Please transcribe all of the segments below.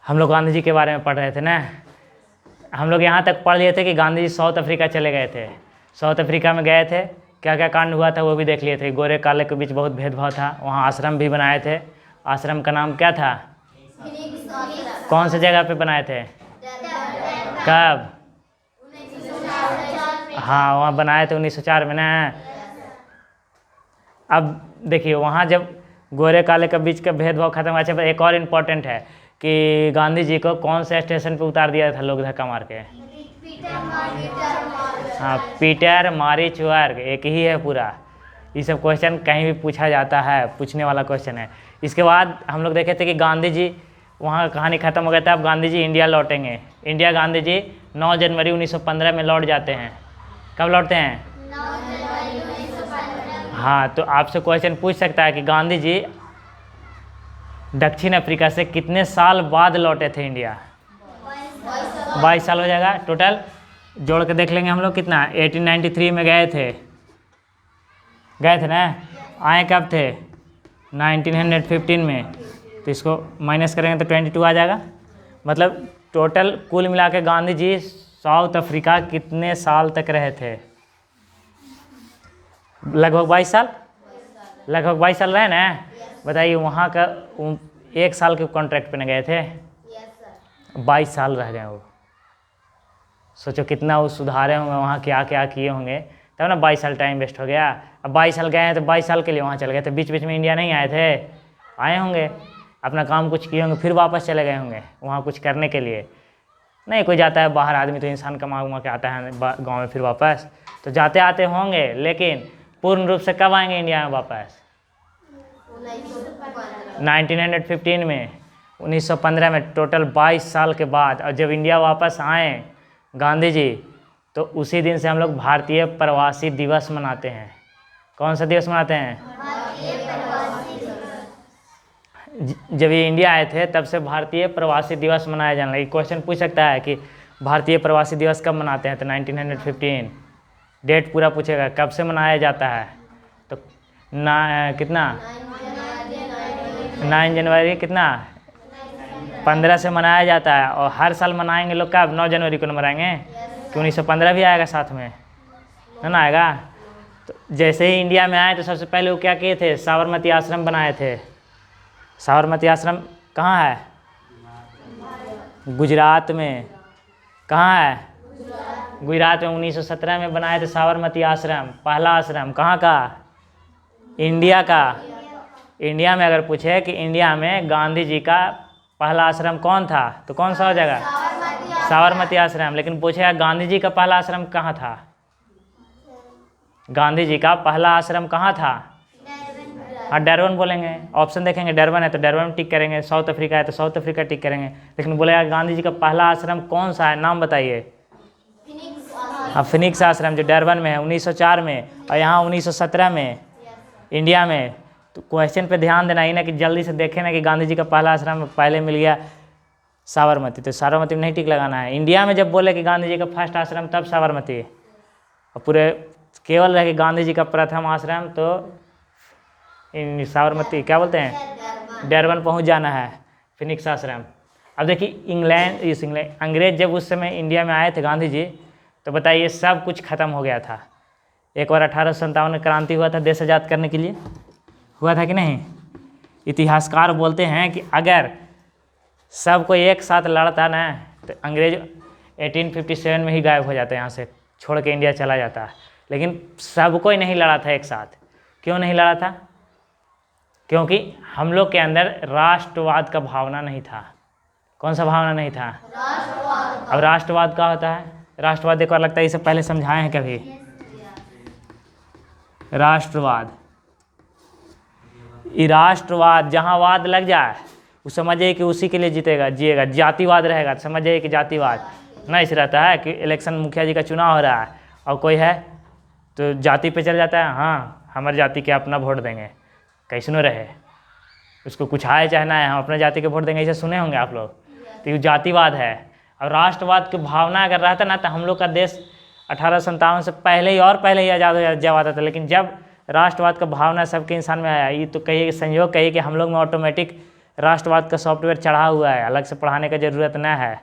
हम लोग गांधी जी के बारे में पढ़ रहे थे ना। हम लोग यहाँ तक पढ़ लिए थे कि गांधी जी साउथ अफ्रीका चले गए थे। साउथ अफ्रीका में गए थे, क्या क्या कांड हुआ था वो भी देख लिए थे। गोरे काले के बीच बहुत भेदभाव था, वहाँ आश्रम भी बनाए थे। आश्रम का नाम क्या था? कौन से जगह पे बनाए थे? कब? हाँ, वहाँ बनाए थे 1904 में ना। अब देखिए, वहाँ जब गोरे काले के बीच का भेदभाव खत्म हुआ। अच्छा, एक और इम्पोर्टेंट है कि गांधी जी को कौन से स्टेशन पे उतार दिया था लोग धक्का मार के? हाँ, पीटर मारीचुअर्ग, एक ही है पूरा। ये सब क्वेश्चन कहीं भी पूछा जाता है, पूछने वाला क्वेश्चन है। इसके बाद हम लोग देखे थे कि गांधी जी, वहाँ कहानी खत्म हो गया था। अब गांधी जी इंडिया लौटेंगे। इंडिया गांधी जी 9 जनवरी 1915 में लौट जाते हैं। कब लौटते हैं? 9 जनवरी 1915। हाँ, तो आपसे क्वेश्चन पूछ सकता है कि गांधी जी दक्षिण अफ्रीका से कितने साल बाद लौटे थे इंडिया? 22 साल हो जाएगा टोटल। जोड़ के देख लेंगे हम लोग कितना। 1893 में गए थे ना। आए कब थे? 1915 में। तो इसको माइनस करेंगे तो 22 आ जाएगा। मतलब टोटल कुल मिला के गांधी जी साउथ अफ्रीका कितने साल तक रहे थे? लगभग 22 साल। लगभग 22 साल रहे ना। बताइए, वहाँ का 1 साल के कॉन्ट्रैक्ट पे न गए थे? 22 साल रह गए वो। सोचो कितना वो सुधारे होंगे, वहाँ क्या क्या किए होंगे, तब ना 22 साल टाइम वेस्ट हो गया। अब 22 साल गए हैं तो 22 साल के लिए वहाँ चले गए थे। बीच बीच में इंडिया नहीं आए थे? आए होंगे, अपना काम कुछ किए होंगे, फिर वापस चले गए होंगे वहाँ कुछ करने के लिए। नहीं, कोई जाता है बाहर आदमी तो इंसान कमा उमा के आता है गाँव में फिर वापस, तो जाते आते होंगे। लेकिन पूर्ण रूप से कब आएंगे इंडिया में वापस? 1915 में। 1915 में टोटल 22 साल के बाद। और जब इंडिया वापस आए गांधी जी, तो उसी दिन से हम लोग भारतीय प्रवासी दिवस मनाते हैं। कौन सा दिवस मनाते हैं? भारतीय प्रवासी दिवस। जब ये इंडिया आए थे तब से भारतीय प्रवासी दिवस मनाया जाने लगा। क्वेश्चन पूछ सकता है कि भारतीय प्रवासी दिवस कब मनाते हैं? तो 1915। डेट पूरा पूछेगा कब से मनाया जाता है। तो कितना 9 जनवरी कितना 15 से मनाया जाता है। और हर साल मनाएंगे लोग कब? 9 जनवरी को मनाएंगे कि 1915 भी आएगा साथ में, है ना आएगा। तो जैसे ही इंडिया में आए तो सबसे पहले वो क्या किए थे? साबरमती आश्रम बनाए थे। साबरमती आश्रम कहाँ है? गुजरात में। कहाँ है? गुजरात में। 1917 में बनाए थे साबरमती आश्रम। पहला आश्रम कहाँ का? इंडिया का। इंडिया में अगर पूछे कि इंडिया में गांधी जी का पहला आश्रम कौन था, तो कौन सा हो जाएगा? साबरमती आश्रम। लेकिन पूछेगा गांधी जी का पहला आश्रम कहाँ था? गांधी जी का पहला आश्रम कहाँ था? हाँ, डरबन बोलेंगे। ऑप्शन देखेंगे, डरबन है तो डरबन में टिक करेंगे, साउथ अफ्रीका है तो साउथ अफ्रीका टिक करेंगे। लेकिन बोलेगा गांधी जी का पहला आश्रम कौन सा है, नाम बताइए। हाँ, फिनिक्स आश्रम जो डरबन में है 1904 में, और यहाँ 1917 में इंडिया में। तो क्वेश्चन पे ध्यान देना ही ना कि जल्दी से देखें ना कि गांधी जी का पहला आश्रम पहले मिल गया साबरमती, तो साबरमती में नहीं टिक लगाना है। इंडिया में जब बोले कि गांधी जी का फर्स्ट आश्रम तब साबरमती, और पूरे केवल रहे कि गांधी जी का प्रथम आश्रम तो साबरमती क्या बोलते हैं, डरबन पहुंच जाना है, फिनिक्स आश्रम। अब देखिए अंग्रेज जब उस समय इंडिया में आए थे गांधी जी, तो बताइए सब कुछ खत्म हो गया था। एक बार 1857 में क्रांति हुआ था देश आज़ाद करने के लिए, हुआ था कि नहीं। इतिहासकार बोलते हैं कि अगर सब कोई एक साथ लड़ता ना तो अंग्रेज 1857 में ही गायब हो जाता, यहाँ से छोड़ के इंडिया चला जाता। लेकिन सब कोई नहीं लड़ा था एक साथ। क्यों नहीं लड़ा था? क्योंकि हम लोग के अंदर राष्ट्रवाद का भावना नहीं था। कौन सा भावना नहीं था? राष्ट्रवाद। अब राष्ट्रवाद क्या होता है? राष्ट्रवाद एक बार लगता है इसे पहले समझाए हैं कभी। राष्ट्रवाद, ये राष्ट्रवाद जहाँ वाद लग जाए वो समझिए कि उसी के लिए जिएगा। जातिवाद रहेगा तो समझिए कि जातिवाद नहीं से रहता है कि इलेक्शन मुखिया जी का चुनाव हो रहा है और कोई है तो जाति पे चल जाता है, हाँ हमारी जाति के अपना वोट देंगे, कैसनो रहे उसको कुछ आए चाहे ना आए हम अपने जाति के वोट देंगे, ऐसे सुने होंगे आप लोग। तो ये जातिवाद है। और राष्ट्रवाद की भावना अगर रहता ना तो हम लोग का देश 1857 से पहले ही आज़ाद हो जाता था। लेकिन जब राष्ट्रवाद का भावना सबके इंसान में आया, ये तो कहिए कि संयोग कहिए कि हम लोग में ऑटोमेटिक राष्ट्रवाद का सॉफ्टवेयर चढ़ा हुआ है, अलग से पढ़ाने का ज़रूरत न है।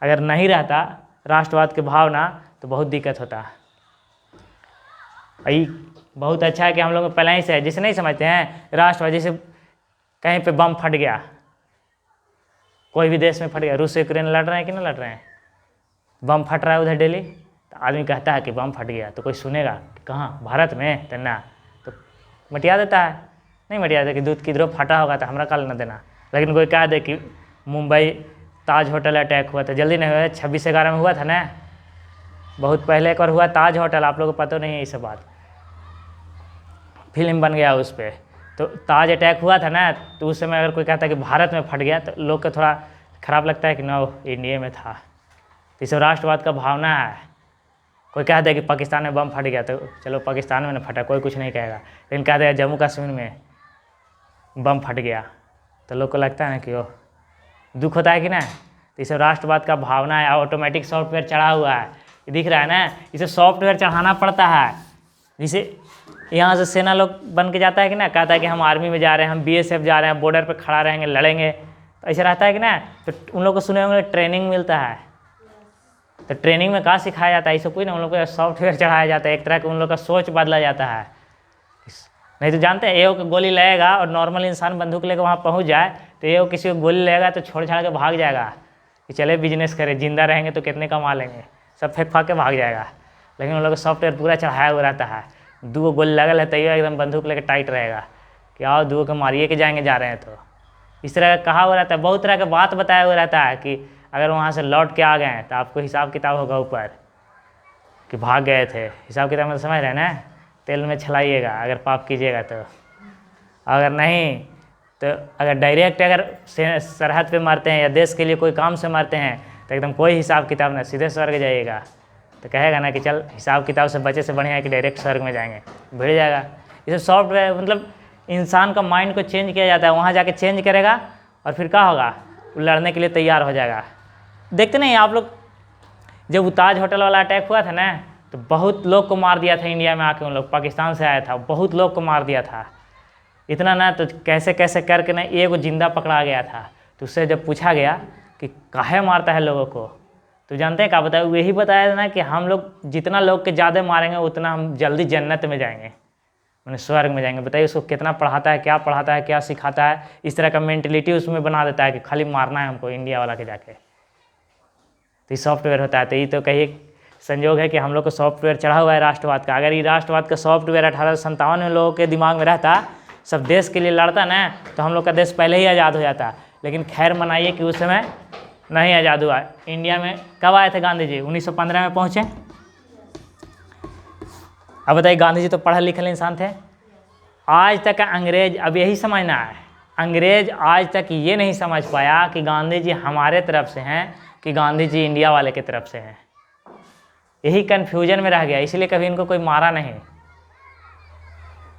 अगर नहीं रहता राष्ट्रवाद की भावना तो बहुत दिक्कत होता। भाई बहुत अच्छा है कि हम लोग पहले ही से है, जिसे नहीं समझते हैं राष्ट्रवाद, जैसे कहीं पे बम फट गया, कोई भी देश में फट गया, रूस से यूक्रेन लड़ रहे हैं कि नहीं लड़ रहे हैं, बम फट रहा है उधर डेली, तो आदमी कहता है कि बम फट गया, तो कोई सुनेगा कि कहाँ, भारत में, तो ना, तो मटिया देता है, नहीं मटिया देता कि दूध किधरों फटा होगा तो हमारा काल न देना। लेकिन कोई कह दे कि मुंबई ताज होटल अटैक हुआ था, जल्दी नहीं हुआ, 26/11 में हुआ था ना, बहुत पहले एक बार हुआ ताज होटल, आप लोगों को पता नहीं है ये सब बात, फिल्म बन गया उस पर, तो ताज अटैक हुआ था ना, तो उस समय अगर कोई कहता है कि भारत में फट गया तो लोग को थोड़ा खराब लगता है कि नो इंडिया में था। तो इस राष्ट्रवाद का भावना है। कोई कह दे कि पाकिस्तान में बम फट गया तो चलो पाकिस्तान में न फटा, कोई कुछ नहीं कहेगा, लेकिन कह दे जम्मू कश्मीर में बम फट गया तो लोग को लगता है ना कि ओह, दुख होता है कि ना। तो इसे राष्ट्रवाद का भावना है। ऑटोमेटिक सॉफ्टवेयर चढ़ा हुआ है, ये दिख रहा है ना, इसे सॉफ्टवेयर चढ़ाना पड़ता है। जैसे यहाँ से सेना लोग बन के जाता है कि ना, कहता है कि हम आर्मी में जा रहे हैं, हम BSF जा रहे हैं, बॉर्डर पे खड़ा रहेंगे, लड़ेंगे, तो ऐसा रहता है कि ना। तो उन लोग को सुने होंगे ट्रेनिंग मिलता है, तो ट्रेनिंग में कहाँ सिखाया जाता है, इससे कोई ना, उन लोग को सॉफ्टवेयर चढ़ाया जाता है, एक तरह का उन लोग का सोच बदला जाता है। नहीं तो जानते हैं एक गोली लगेगा और नॉर्मल इंसान बंदूक लेकर वहाँ पहुँच जाए तो एक किसी को गोली लगेगा तो छोड़ छाड़ के भाग जाएगा कि चले बिजनेस करें, जिंदा रहेंगे तो कितने कमा लेंगे, सब फेंक फाक के भाग जाएगा। लेकिन उन लोग का सॉफ्टवेयर पूरा चढ़ाया हुआ रहता है, 2 गोली लगल है तैयो एकदम बंदूक लेकर टाइट रहेगा कि आओ 2 को मारिए के जाएंगे जा रहे हैं। तो इस तरह का कहा हुआ रहता है, बहुत तरह का बात बताया हुआ रहता है कि अगर वहाँ से लौट के आ गए हैं तो आपको हिसाब किताब होगा ऊपर कि भाग गए थे, हिसाब किताब में समझ रहे हैं ना, तेल में छलाइएगा अगर पाप कीजिएगा तो, अगर नहीं तो अगर डायरेक्ट अगर सरहद पे मारते हैं या देश के लिए कोई काम से मारते हैं तो एकदम कोई हिसाब किताब ना, सीधे स्वर्ग जाइएगा। तो कहेगा ना कि चल हिसाब किताब से बचे से बढ़िया है कि डायरेक्ट स्वर्ग में जाएंगे, भिड़ जाएगा। ये सब सॉफ्टवेयर मतलब इंसान का माइंड को चेंज किया जाता है, वहाँ जाके चेंज करेगा और फिर क्या होगा, वो लड़ने के लिए तैयार हो जाएगा। देखते नहीं आप लोग, जब ताज होटल वाला अटैक हुआ था ना तो बहुत लोग को मार दिया था इंडिया में आके, उन लोग पाकिस्तान से आया था, बहुत लोग को मार दिया था। इतना ना तो कैसे कैसे करके ना एक जिंदा पकड़ा गया था। तो उससे जब पूछा गया कि काहे मारता है लोगों को, तो जानते हैं क्या बताया, यही बताया ना कि हम लोग जितना लोग के ज़्यादा मारेंगे उतना हम जल्दी जन्नत में जाएंगे, मैंने स्वर्ग में जाएंगे। बताइए उसको कितना पढ़ाता है, क्या सिखाता है, इस तरह का मेंटलिटी उसमें बना देता है कि खाली मारना है हमको इंडिया वाला के जाके। तो ये सॉफ्टवेयर होता है। तो ये तो कहीं संयोग है कि हम लोग को सॉफ्टवेयर चढ़ा हुआ है राष्ट्रवाद का। अगर ये राष्ट्रवाद का सॉफ्टवेयर 1857 में लोगों के दिमाग में रहता, सब देश के लिए लड़ता ना, तो हम लोग का देश पहले ही आज़ाद हो जाता। लेकिन खैर मनाइए कि उस समय नहीं आज़ाद हुआ। इंडिया में कब आए थे गांधी जी? 1915 में पहुँचे। अब बताइए, गांधी जी तो पढ़े लिखे इंसान थे। आज तक अंग्रेज, अब यही समझना है, अंग्रेज आज तक ये नहीं समझ पाया कि गांधी जी हमारे तरफ से हैं कि गांधी जी इंडिया वाले की तरफ से हैं। यही कन्फ्यूजन में रह गया, इसलिए कभी इनको कोई मारा नहीं।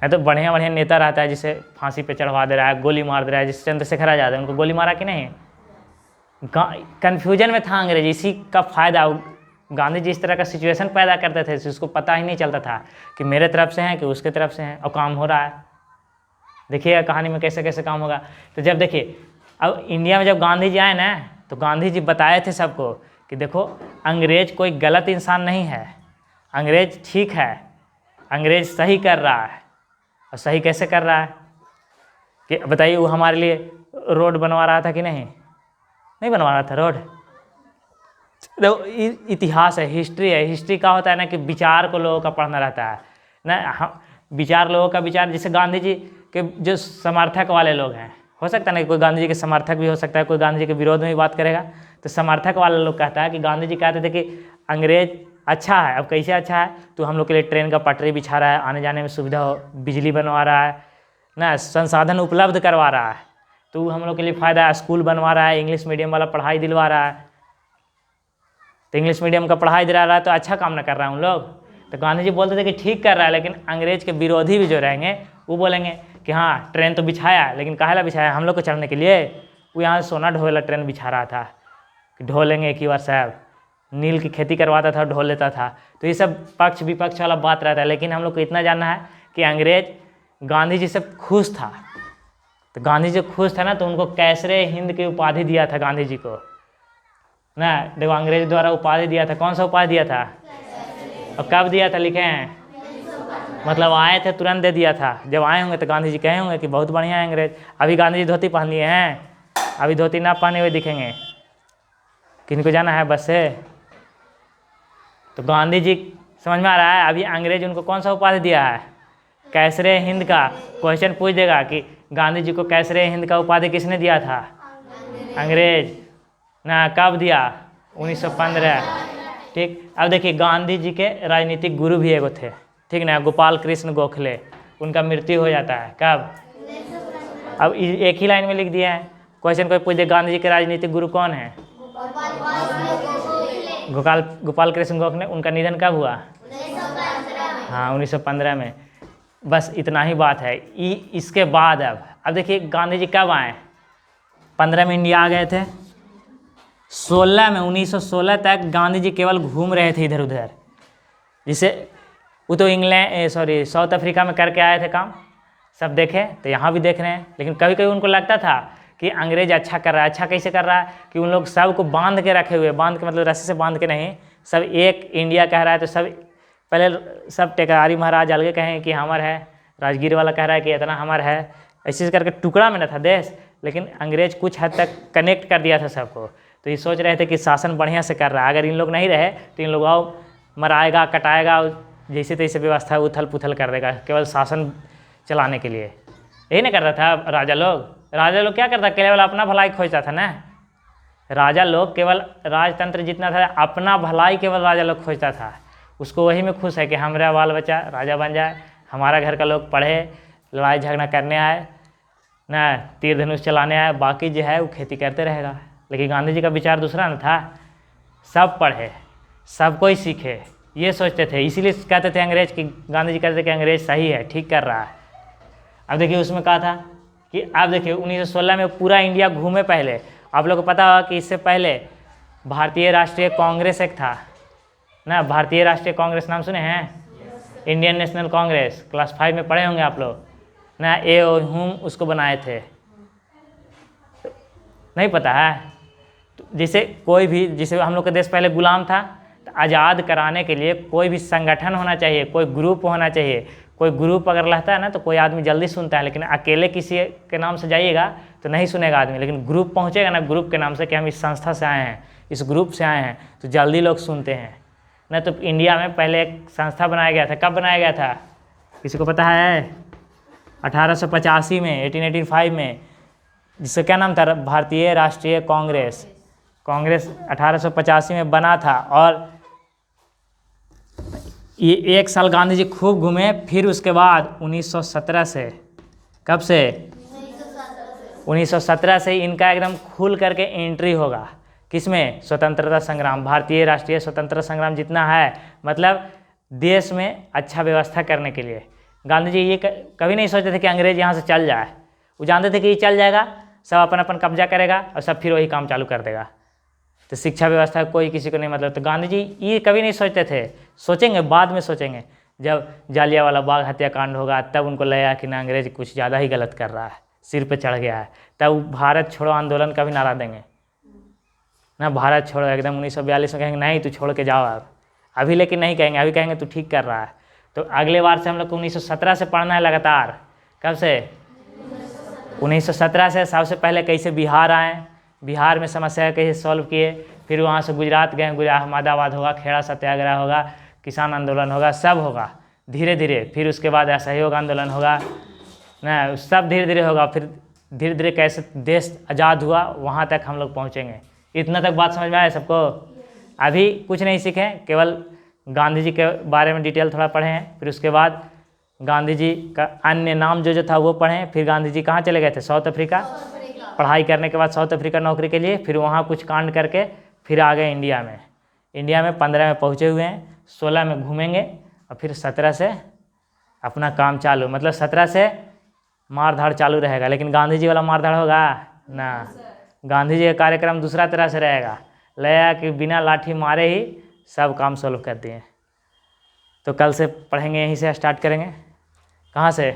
तो बढ़िया बढ़िया नेता रहता है जिसे फांसी पे चढ़वा दे रहा है, गोली मार दे रहा है, जिसे चंद्रशेखर आजाद है उनको गोली मारा कि नहीं। कन्फ्यूजन में था अंग्रेज, इसी का फ़ायदा गांधी जी इस तरह का सिचुएशन पैदा करते थे जिसको पता ही नहीं चलता था कि मेरे तरफ से हैं कि उसके तरफ से हैं, और काम हो रहा है। देखिएगा कहानी में कैसे कैसे काम होगा। तो जब देखिए, अब इंडिया में जब गांधी जी आए ना, तो गांधी जी बताए थे सबको कि देखो अंग्रेज कोई गलत इंसान नहीं है, अंग्रेज ठीक है, अंग्रेज सही कर रहा है। और सही कैसे कर रहा है कि बताइए, वो हमारे लिए रोड बनवा रहा था कि नहीं बनवा रहा था रोड। देखो इतिहास है, हिस्ट्री है। हिस्ट्री का होता है ना कि विचार को लोगों का पढ़ना रहता है ना, विचार लोगों का विचार। जैसे गांधी जी के जो समर्थक वाले लोग हैं, हो सकता है ना कोई गांधी जी के समर्थक भी हो सकता है, कोई गांधी जी के विरोध में भी बात करेगा। तो समर्थक वाला लोग कहता है कि गांधी जी कहते थे कि अंग्रेज अच्छा है। अब कैसे अच्छा है? तो हम लोग के लिए ट्रेन का पटरी बिछा रहा है, आने जाने में सुविधा हो, बिजली बनवा रहा है ना, संसाधन उपलब्ध करवा रहा है, तो हम लोग के लिए फ़ायदा है। स्कूल बनवा रहा है, इंग्लिश मीडियम वाला पढ़ाई दिलवा रहा है, तो इंग्लिश मीडियम का पढ़ाई दिला रहा है, तो अच्छा काम ना कर रहा है उन लोग। तो गांधी जी बोलते थे कि ठीक कर रहा है। लेकिन अंग्रेज के विरोधी भी जो रहेंगे वो बोलेंगे कि हाँ ट्रेन तो बिछाया, लेकिन काहेला बिछाया? हम लोग को चढ़ने के लिए। वो यहाँ से सोना ढोला ट्रेन बिछा रहा था कि ढो लेंगे एक ही बार साहब, नील की खेती करवाता था, ढो लेता था। तो ये सब पक्ष विपक्ष वाला बात रहता है। लेकिन हम लोग को इतना जानना है कि अंग्रेज गांधी जी से खुश था, तो गांधी जी खुश था ना, तो उनको कैसरे हिंद की उपाधि दिया था गांधी जी को ना। देखो अंग्रेज द्वारा उपाधि दिया था, कौन सा उपाधि दिया था और कब दिया था लिखे हैं, मतलब आए थे तुरंत दे दिया था। जब आए होंगे तो गांधी जी कहे होंगे कि बहुत बढ़िया है अंग्रेज। अभी गांधी जी धोती पहन लिए हैं, अभी धोती ना पहने हुए दिखेंगे। किनको जाना है बस से? तो गांधी जी समझ में आ रहा है, अभी अंग्रेज उनको कौन सा उपाधि दिया है, कैसरे हिंद का। क्वेश्चन पूछ देगा कि गांधी जी को कैसरे हिंद का उपाधि किसने दिया था, अंग्रेज ना। कब दिया, 1915। ठीक, अब देखिए गांधी जी के राजनीतिक गुरु भी एगो थे, ठीक ना, गोपाल कृष्ण गोखले। उनका मृत्यु हो जाता है कब, अब एक ही लाइन में लिख दिया है। क्वेश्चन कोई पूछ दे गांधी जी के राजनीतिक गुरु कौन है, गोपाल कृष्ण गोखले। उनका निधन कब हुआ, हाँ 1915 में। बस इतना ही बात है। इसके बाद अब देखिए गांधी जी कब आए, 15 में इंडिया आ गए थे, 16 में 1916 तक गांधी जी केवल घूम रहे थे इधर उधर। जिसे वो तो साउथ अफ्रीका में करके आए थे काम, सब देखे, तो यहाँ भी देख रहे हैं। लेकिन कभी कभी उनको लगता था कि अंग्रेज अच्छा कर रहा है। अच्छा कैसे कर रहा है कि उन लोग सबको बांध के रखे हुए, बांध के मतलब रस्सी से बांध के नहीं, सब एक इंडिया कह रहा है तो सब पहले सब टेकरारी महाराज अलग कहें कि हमार है, राजगीर वाला कह रहा है कि इतना हमार है, ऐसे करके टुकड़ा में न था देश। लेकिन अंग्रेज कुछ हद तक कनेक्ट कर दिया था सबको। तो ये सोच रहे थे कि शासन बढ़िया से कर रहा है, अगर इन लोग नहीं रहे तो इन लोग आओ मराएगा कटाएगा, जैसे तैसे व्यवस्था उथल पुथल कर देगा केवल शासन चलाने के लिए। यही नहीं कर रहा था राजा लोग। राजा लोग क्या करता, केवल अपना भलाई खोजता था ना। राजा लोग केवल राजतंत्र जितना था अपना भलाई केवल राजा लोग खोजता था। उसको वही में खुश है कि हमारा बाल बच्चा राजा बन जाए, हमारा घर का लोग पढ़े, लड़ाई झगड़ा करने आए ना, तीर धनुष चलाने आए, बाकी जो है वो खेती करते रहेगा। लेकिन गांधी जी का विचार दूसरा न था, सब पढ़े सब कोई सीखे, ये सोचते थे। इसीलिए कहते थे अंग्रेज कि गांधी जी कहते थे कि अंग्रेज सही है, ठीक कर रहा है। अब देखिए उसमें कहा था कि अब देखिए 1916 में पूरा इंडिया घूमे। पहले आप लोग को पता होगा कि इससे पहले भारतीय राष्ट्रीय कांग्रेस एक था ना, भारतीय राष्ट्रीय कांग्रेस नाम सुने हैं, इंडियन नेशनल कांग्रेस, क्लास 5 में पढ़े होंगे आप लोग ना। हुम उसको बनाए थे, नहीं पता है? तो जैसे कोई भी, जैसे हम लोग का देश पहले गुलाम था, तो आज़ाद कराने के लिए कोई भी संगठन होना चाहिए, कोई ग्रुप होना चाहिए। कोई ग्रुप अगर रहता है ना तो कोई आदमी जल्दी सुनता है, लेकिन अकेले किसी के नाम से जाइएगा तो नहीं सुनेगा आदमी। लेकिन ग्रुप पहुंचेगा ना, ग्रुप के नाम से कि हम इस संस्था से आए हैं, इस ग्रुप से आए हैं, तो जल्दी लोग सुनते हैं ना। तो इंडिया में पहले एक संस्था बनाया गया था। कब बनाया गया था, किसी को पता है? 1885 में, 1885 में, जिसका क्या नाम था, भारतीय राष्ट्रीय कांग्रेस। कांग्रेस 1885 में बना था। और ये 1 साल गांधी जी खूब घूमे। फिर उसके बाद 1917 से, कब से, 1917 से इनका एकदम खुल करके एंट्री होगा। किसमें, स्वतंत्रता संग्राम, भारतीय राष्ट्रीय स्वतंत्रता संग्राम जितना है, मतलब देश में अच्छा व्यवस्था करने के लिए। गांधी जी ये कभी नहीं सोचते थे कि अंग्रेज यहाँ से चल जाए। वो जानते थे कि ये चल जाएगा, सब अपन अपन कब्जा करेगा और सब फिर वही काम चालू कर देगा। तो शिक्षा व्यवस्था कोई किसी को नहीं मतलब। तो गांधी जी ये कभी नहीं सोचते थे, सोचेंगे बाद में सोचेंगे, जब जालियांवाला बाग हत्याकांड होगा तब उनको लगा कि ना अंग्रेज कुछ ज़्यादा ही गलत कर रहा है, सिर पे चढ़ गया है, तब भारत छोड़ो आंदोलन का भी नारा देंगे ना। भारत छोड़ो एकदम 1942 में कहेंगे नहीं तू छोड़ के जाओ अब। अभी लेकिन नहीं कहेंगे, अभी कहेंगे तू ठीक कर रहा है। तो अगले बार से हम लोग को 1917 से पढ़ना है लगातार। कब से, 1917 से। सबसे पहले कैसे बिहार आए, बिहार में समस्या कैसे सॉल्व किए, फिर वहाँ से गुजरात गए, गुजरात अहमदाबाद होगा, खेड़ा सत्याग्रह होगा, किसान आंदोलन होगा, सब होगा धीरे धीरे। फिर उसके बाद असहयोग आंदोलन होगा ना, सब धीरे धीरे होगा। फिर धीरे धीरे कैसे देश आज़ाद हुआ वहाँ तक हम लोग पहुँचेंगे। इतना तक बात समझ में आया सबको? अभी कुछ नहीं सीखे, केवल गांधी जी के बारे में डिटेल थोड़ा पढ़े हैं। फिर उसके बाद गांधी जी का अन्य नाम जो था वो पढ़ें। फिर गांधी जी कहाँ चले गए थे, साउथ अफ्रीका। पढ़ाई करने के बाद साउथ अफ्रीका नौकरी के लिए, फिर वहाँ कुछ कांड करके फिर आ गए इंडिया में। इंडिया में 15 में पहुँचे हुए हैं, 16 में घूमेंगे और फिर 17 से अपना काम चालू। मतलब 17 से मार धाड़ चालू रहेगा, लेकिन गांधी जी वाला मार धाड़ होगा ना। गांधी जी का कार्यक्रम दूसरा तरह से रहेगा, लगेगा कि बिना लाठी मारे ही सब काम सॉल्व कर दिए। तो कल से पढ़ेंगे, यहीं से स्टार्ट करेंगे। कहाँ से?